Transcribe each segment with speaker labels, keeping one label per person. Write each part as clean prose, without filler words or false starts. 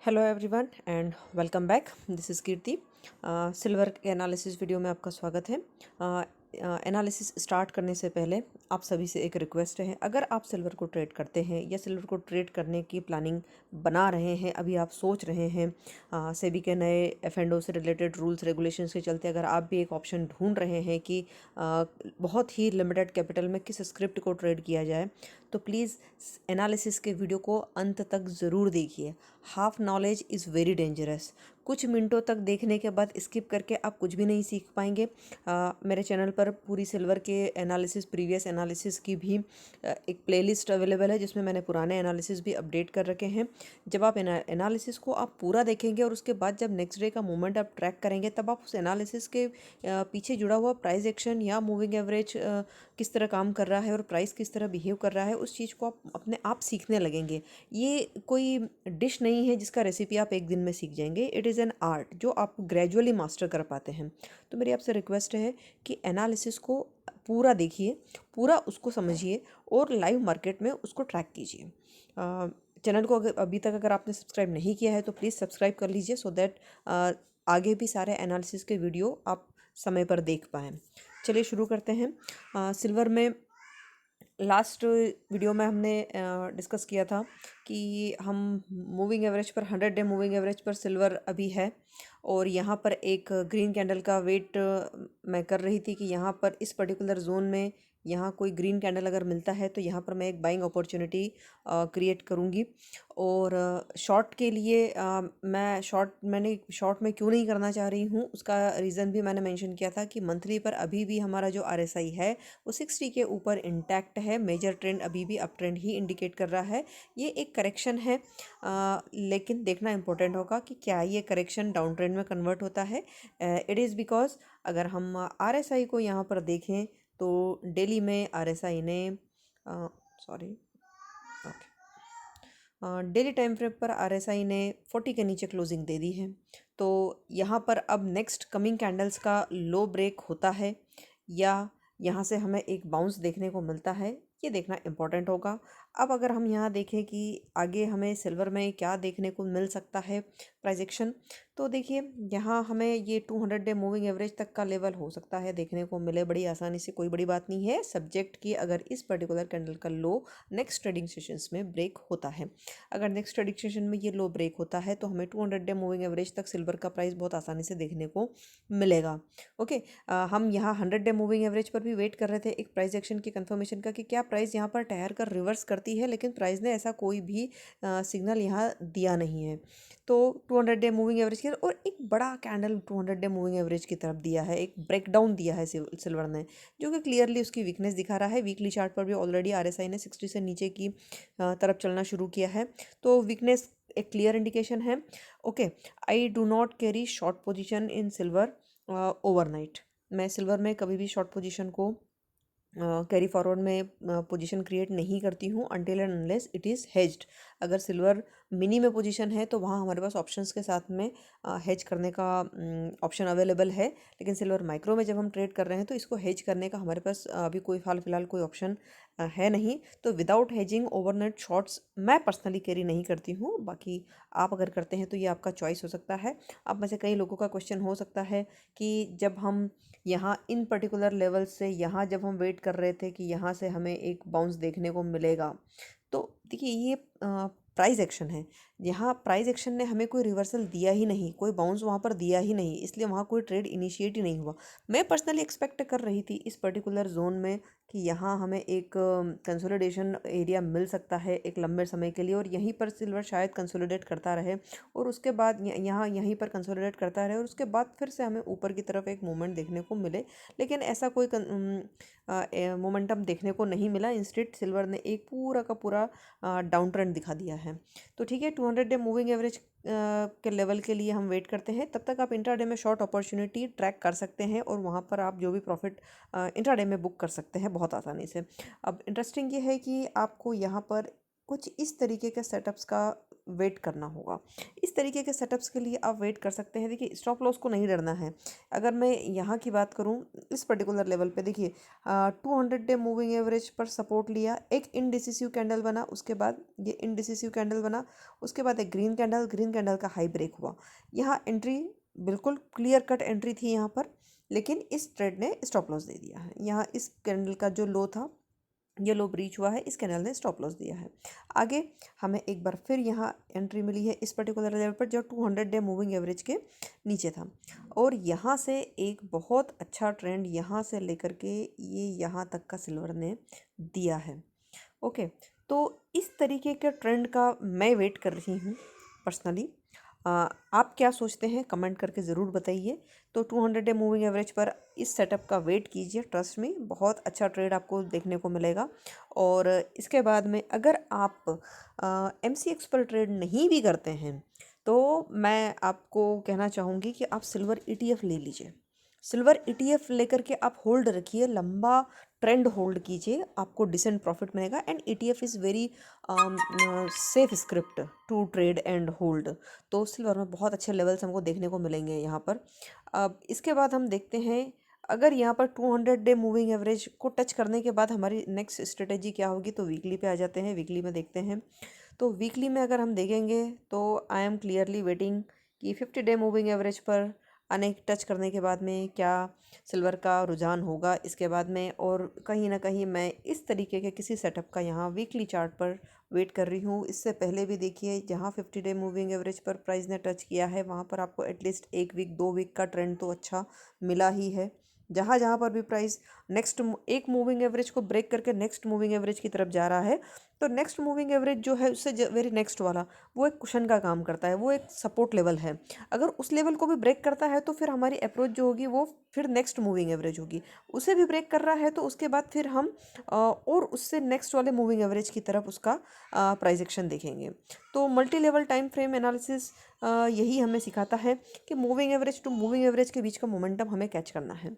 Speaker 1: Hello everyone and welcome back. This is Kirti. Silver के analysis video में आपका स्वागत है। एनालिसिस स्टार्ट करने से पहले आप सभी से एक रिक्वेस्ट है, अगर आप सिल्वर को ट्रेड करते हैं या सिल्वर को ट्रेड करने की प्लानिंग बना रहे हैं, अभी आप सोच रहे हैं सेबी के नए एफ&ओ से रिलेटेड रूल्स रेगुलेशंस के चलते अगर आप भी एक ऑप्शन ढूंढ रहे हैं कि बहुत ही लिमिटेड कैपिटल में किस स्क्रिप्ट को ट्रेड किया जाए, तो प्लीज़ एनालिसिस के वीडियो को अंत तक ज़रूर देखिए। Half knowledge is very dangerous. कुछ मिनटों तक देखने के बाद स्किप करके आप कुछ भी नहीं सीख पाएंगे। मेरे चैनल पर पूरी सिल्वर के एनालिसिस, प्रीवियस एनालिसिस की भी एक प्लेलिस्ट अवेलेबल है जिसमें मैंने पुराने एनालिसिस भी अपडेट कर रखे हैं। जब आप एनालिसिस को आप पूरा देखेंगे और उसके बाद जब नेक्स्ट डे का मूवमेंट आप ट्रैक करेंगे, तब आप उस एनालिसिस के पीछे जुड़ा हुआ प्राइस एक्शन या मूविंग एवरेज किस तरह काम कर रहा है और प्राइस किस तरह बिहेव कर रहा है, उस चीज़ को आप अपने आप सीखने लगेंगे। ये कोई डिश नहीं है जिसका रेसिपी आप एक दिन में सीख जाएंगे। इट इज़ एन आर्ट जो आप ग्रेजुअली मास्टर कर पाते हैं। तो मेरी आपसे रिक्वेस्ट है कि एनालिसिस को पूरा देखिए, पूरा उसको समझिए और लाइव मार्केट में उसको ट्रैक कीजिए। चैनल को अगर अभी तक अगर आपने सब्सक्राइब नहीं किया है तो प्लीज़ सब्सक्राइब कर लीजिए, सो दैट आगे भी सारे एनालिसिस के वीडियो आप समय पर देख पाएँ। चलिए शुरू करते हैं। सिल्वर में लास्ट वीडियो में हमने डिस्कस किया था कि हम मूविंग एवरेज पर 100 डे मूविंग एवरेज पर सिल्वर अभी है, और यहाँ पर एक ग्रीन कैंडल का वेट मैं कर रही थी कि यहाँ पर इस पर्टिकुलर जोन में यहाँ कोई ग्रीन कैंडल अगर मिलता है तो यहाँ पर मैं एक बाइंग अपॉर्चुनिटी क्रिएट करूँगी। और शॉर्ट के लिए मैंने शॉर्ट में क्यों नहीं करना चाह रही हूँ, उसका रीज़न भी मैंने मेंशन किया था कि मंथली पर अभी भी हमारा जो RSI है वो 60 के ऊपर इंटैक्ट है। मेजर ट्रेंड अभी भी अप ट्रेंड ही इंडिकेट कर रहा है। ये एक करेक्शन है, लेकिन देखना इंपॉर्टेंट होगा कि क्या ये करेक्शन डाउन ट्रेंड में कन्वर्ट होता है। इट इज़ बिकॉज अगर हम RSI को यहाँ पर देखें तो डेली में RSI ने सॉरी डेली टाइम फ्रेम पर RSI ने 40 के नीचे क्लोजिंग दे दी है। तो यहाँ पर अब नेक्स्ट कमिंग कैंडल्स का लो ब्रेक होता है या यहाँ से हमें एक बाउंस देखने को मिलता है, ये देखना इम्पॉर्टेंट होगा। अब अगर हम यहाँ देखें कि आगे हमें सिल्वर में क्या देखने को मिल सकता है प्राइस एक्शन, तो देखिए यहाँ हमें ये 200 डे मूविंग एवरेज तक का लेवल हो सकता है देखने को मिले बड़ी आसानी से। कोई बड़ी बात नहीं है, सब्जेक्ट कि अगर इस पर्टिकुलर कैंडल का लो नेक्स्ट ट्रेडिंग सेशंस में ब्रेक होता है। अगर नेक्स्ट ट्रेडिंग सेशन में ये लो ब्रेक होता है तो हमें 200 डे मूविंग एवरेज तक सिल्वर का प्राइस बहुत आसानी से देखने को मिलेगा। ओके, हम यहाँ 100 डे मूविंग एवरेज पर भी वेट कर रहे थे एक प्राइस एक्शन की कंफर्मेशन का कि क्या प्राइस यहाँ पर ठहर कर रिवर्स करती है, लेकिन प्राइस ने ऐसा कोई भी सिग्नल यहाँ दिया नहीं है। तो 200 डे मूविंग एवरेज की और एक बड़ा कैंडल 200 डे मूविंग एवरेज की तरफ दिया है, एक ब्रेकडाउन दिया है सिल्वर ने, जो कि क्लियरली उसकी वीकनेस दिखा रहा है। वीकली चार्ट पर भी ऑलरेडी RSI ने 60 से नीचे की तरफ चलना शुरू किया है, तो वीकनेस एक क्लियर इंडिकेशन है। Okay, I do not carry short position in silver overnight. मैं सिल्वर में कभी भी शॉर्ट पोजीशन को कैरी फॉरवर्ड में पोजीशन क्रिएट नहीं करती हूँ until and unless it is hedged. अगर सिल्वर मिनी में पोजीशन है तो वहाँ हमारे पास ऑप्शंस के साथ में हेज करने का ऑप्शन अवेलेबल है, लेकिन सिल्वर माइक्रो में जब हम ट्रेड कर रहे हैं तो इसको हेज करने का हमारे पास अभी कोई फिलहाल कोई ऑप्शन है नहीं। तो विदाउट हेजिंग ओवरनाइट शॉर्ट्स मैं पर्सनली कैरी नहीं करती हूँ। बाकी आप अगर करते हैं तो ये आपका चॉइस हो सकता है। आप में से कई लोगों का क्वेश्चन हो सकता है कि जब हम यहाँ इन पर्टिकुलर लेवल से यहाँ जब हम वेट कर रहे थे कि यहाँ से हमें एक बाउंस देखने को मिलेगा, तो देखिए ये प्राइस एक्शन है। यहाँ प्राइस एक्शन ने हमें कोई रिवर्सल दिया ही नहीं, कोई बाउंस वहाँ पर दिया ही नहीं, इसलिए वहाँ कोई ट्रेड इनिशिएट ही नहीं हुआ। मैं पर्सनली एक्सपेक्ट कर रही थी इस पर्टिकुलर जोन में कि यहाँ हमें एक कंसोलिडेशन एरिया मिल सकता है एक लंबे समय के लिए, और यहीं पर सिल्वर शायद कंसोलिडेट करता रहे और उसके बाद यहाँ यहीं पर कंसोलिडेट करता रहे और उसके बाद फिर से हमें ऊपर की तरफ एक मूवमेंट देखने को मिले, लेकिन ऐसा कोई मोमेंटम देखने को नहीं मिला। इंस्टेड सिल्वर ने एक पूरा का पूरा डाउन ट्रेंड दिखा दिया है। तो ठीक है, 200 डे मूविंग एवरेज के लेवल के लिए हम वेट करते हैं। तब तक आप इंट्राडे में शॉर्ट अपॉर्चुनिटी ट्रैक कर सकते हैं और वहाँ पर आप जो भी प्रॉफिट इंट्राडे में बुक कर सकते हैं बहुत आसानी से। अब इंटरेस्टिंग ये है कि आपको यहाँ पर कुछ इस तरीके के सेटअप्स का वेट करना होगा। इस तरीके के सेटअप्स के लिए आप वेट कर सकते हैं। देखिए स्टॉप लॉस को नहीं डरना है। अगर मैं यहाँ की बात करूँ इस पर्टिकुलर लेवल पे, देखिए 200 डे मूविंग एवरेज पर सपोर्ट लिया, एक इनडिसिसिव कैंडल बना, उसके बाद ये इनडिसिसिव कैंडल बना, उसके बाद एक ग्रीन कैंडल का हाई ब्रेक हुआ। यहाँ एंट्री बिल्कुल क्लियर कट एंट्री थी यहाँ पर, लेकिन इस ट्रेड ने स्टॉप लॉस दे दिया है। यहाँ इस कैंडल का जो लो था, ये लो ब्रीच हुआ है, इस कैंडल ने स्टॉप लॉस दिया है। आगे हमें एक बार फिर यहाँ एंट्री मिली है इस पर्टिकुलर लेवल पर जो 200 डे मूविंग एवरेज के नीचे था, और यहाँ से एक बहुत अच्छा ट्रेंड यहाँ से लेकर के ये यहाँ तक का सिल्वर ने दिया है। ओके, तो इस तरीके के ट्रेंड का मैं वेट कर रही हूँ पर्सनली। आप क्या सोचते हैं कमेंट करके ज़रूर बताइए। तो 200 डे मूविंग एवरेज पर इस सेटअप का वेट कीजिए, ट्रस्ट में बहुत अच्छा ट्रेड आपको देखने को मिलेगा। और इसके बाद में अगर आप MCX पर ट्रेड नहीं भी करते हैं तो मैं आपको कहना चाहूँगी कि आप सिल्वर ETF ले लीजिए। सिल्वर ETF लेकर के आप होल्ड रखिए, लंबा ट्रेंड होल्ड कीजिए, आपको डिसेंट प्रॉफिट मिलेगा। And ETF is very safe script to trade and hold. तो सिल्वर में बहुत अच्छे लेवल्स हमको देखने को मिलेंगे यहाँ पर। अब इसके बाद हम देखते हैं, अगर यहाँ पर 200 डे मूविंग एवरेज को टच करने के बाद हमारी नेक्स्ट स्ट्रेटेजी क्या होगी, तो वीकली पे आ जाते हैं। वीकली में देखते हैं, तो वीकली में अगर हम देखेंगे तो आई एम क्लियरली वेटिंग कि 50 डे मूविंग एवरेज पर आने टच करने के बाद में क्या सिल्वर का रुझान होगा इसके बाद में। और कहीं ना कहीं मैं इस तरीके के किसी सेटअप का यहाँ वीकली चार्ट पर वेट कर रही हूँ। इससे पहले भी देखिए जहाँ 50 डे मूविंग एवरेज पर प्राइस ने टच किया है वहाँ पर आपको एटलीस्ट 1 वीक 2 वीक का ट्रेंड तो अच्छा मिला ही है। जहाँ जहाँ पर भी प्राइस नेक्स्ट एक मूविंग एवरेज को ब्रेक करके नेक्स्ट मूविंग एवरेज की तरफ जा रहा है, तो नेक्स्ट मूविंग एवरेज जो है उससे वेरी नेक्स्ट वाला वो एक कुशन का काम करता है, वो एक सपोर्ट लेवल है। अगर उस लेवल को भी ब्रेक करता है तो फिर हमारी अप्रोच जो होगी वो फिर नेक्स्ट मूविंग एवरेज होगी। उसे भी ब्रेक कर रहा है तो उसके बाद फिर हम और उससे नेक्स्ट वाले मूविंग एवरेज की तरफ उसका प्राइस एक्शन देखेंगे। तो multi level time frame analysis यही हमें सिखाता है कि moving average to moving average के बीच का मोमेंटम हमें कैच करना है।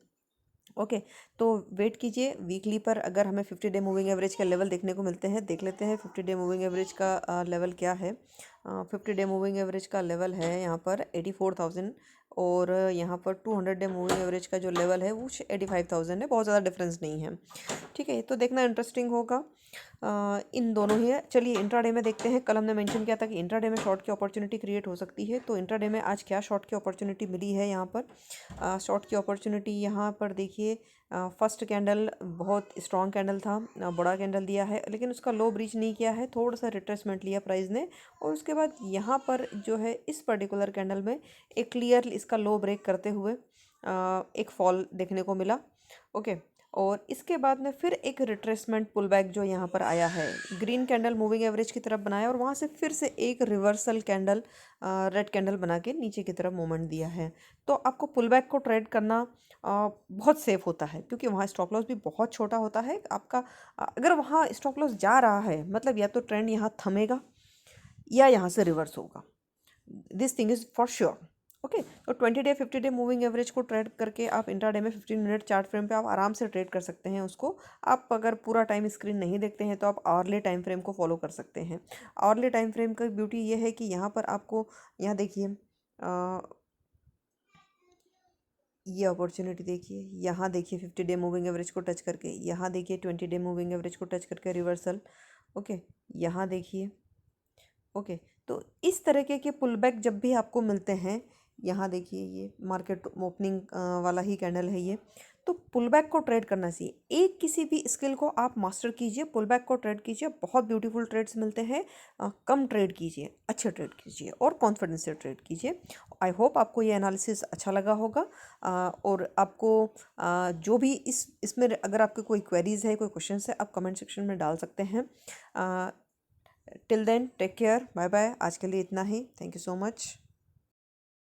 Speaker 1: ओके, तो वेट कीजिए वीकली पर। अगर हमें 50 डे मूविंग एवरेज का लेवल देखने को मिलते हैं, देख लेते हैं 50 डे मूविंग एवरेज का लेवल क्या है। 50 डे मूविंग एवरेज का लेवल है यहाँ पर 84,000, और यहाँ पर 200 डे मूविंग एवरेज का जो लेवल है वो 85,000 है। बहुत ज़्यादा डिफरेंस नहीं है, ठीक है। तो देखना इंटरेस्टिंग होगा इन दोनों ही है। चलिए इंट्राडे में देखते हैं। कल हमने मेंशन किया था कि इंट्राडे में शॉर्ट की अपॉर्चुनिटी क्रिएट हो सकती है, तो इंट्राडे में आज क्या शॉर्ट की अपॉर्चुनिटी मिली है यहाँ पर। शॉर्ट की अपॉर्चुनिटी यहाँ पर देखिए, फर्स्ट कैंडल बहुत स्ट्रॉन्ग कैंडल था, बड़ा कैंडल दिया है, लेकिन उसका लो ब्रीच नहीं किया है, थोड़ा सा रिट्रेसमेंट लिया प्राइस ने। और उसके बाद यहाँ पर जो है इस पर्टिकुलर कैंडल में एक क्लियर इसका लो ब्रेक करते हुए एक फॉल देखने को मिला। ओके, और इसके बाद में फिर एक रिट्रेसमेंट पुल बैक जो यहाँ पर आया है, ग्रीन कैंडल मूविंग एवरेज की तरफ बनाया और वहाँ से फिर से एक रिवर्सल कैंडल रेड कैंडल बना के नीचे की तरफ मूवमेंट दिया है। तो आपको पुल बैक को ट्रेड करना बहुत सेफ होता है, क्योंकि वहाँ स्टॉप लॉस भी बहुत छोटा होता है आपका। अगर वहाँ स्टॉप लॉस जा रहा है मतलब या तो ट्रेंड यहाँ थमेगा या यहाँ से रिवर्स होगा, this thing is for sure. Okay, तो 20 डे 50 डे मूविंग एवरेज को ट्रेड करके आप इंट्राडे में 15 मिनट चार्ट फ्रेम पे आप आराम से ट्रेड कर सकते हैं उसको। आप अगर पूरा टाइम स्क्रीन नहीं देखते हैं तो आप आवरली टाइम फ्रेम को फॉलो कर सकते हैं। आवरली टाइम फ्रेम का ब्यूटी ये है कि यहाँ पर आपको, यहाँ देखिए ये अपॉर्चुनिटी देखिए, यहाँ देखिए 50 डे मूविंग एवरेज को टच करके, यहाँ देखिए 20 डे मूविंग एवरेज को टच करके रिवर्सल। ओके, यहाँ देखिए। ओके, तो इस तरीके के पुल बैक जब भी आपको मिलते हैं, यहाँ देखिए ये मार्केट ओपनिंग वाला ही कैंडल है ये, तो पुल बैक को ट्रेड करना चाहिए। एक किसी भी स्किल को आप मास्टर कीजिए, पुल बैक को ट्रेड कीजिए, बहुत ब्यूटीफुल ट्रेड्स मिलते हैं। कम ट्रेड कीजिए, अच्छे ट्रेड कीजिए और कॉन्फिडेंस से ट्रेड कीजिए। आई होप आपको ये एनालिसिस अच्छा लगा होगा। और आपको जो भी इसमें अगर आपके कोई क्वेरीज है, कोई क्वेश्चन है, आप कमेंट सेक्शन में डाल सकते हैं। Till then take care, bye bye. आज के लिए इतना ही। Thank you so much.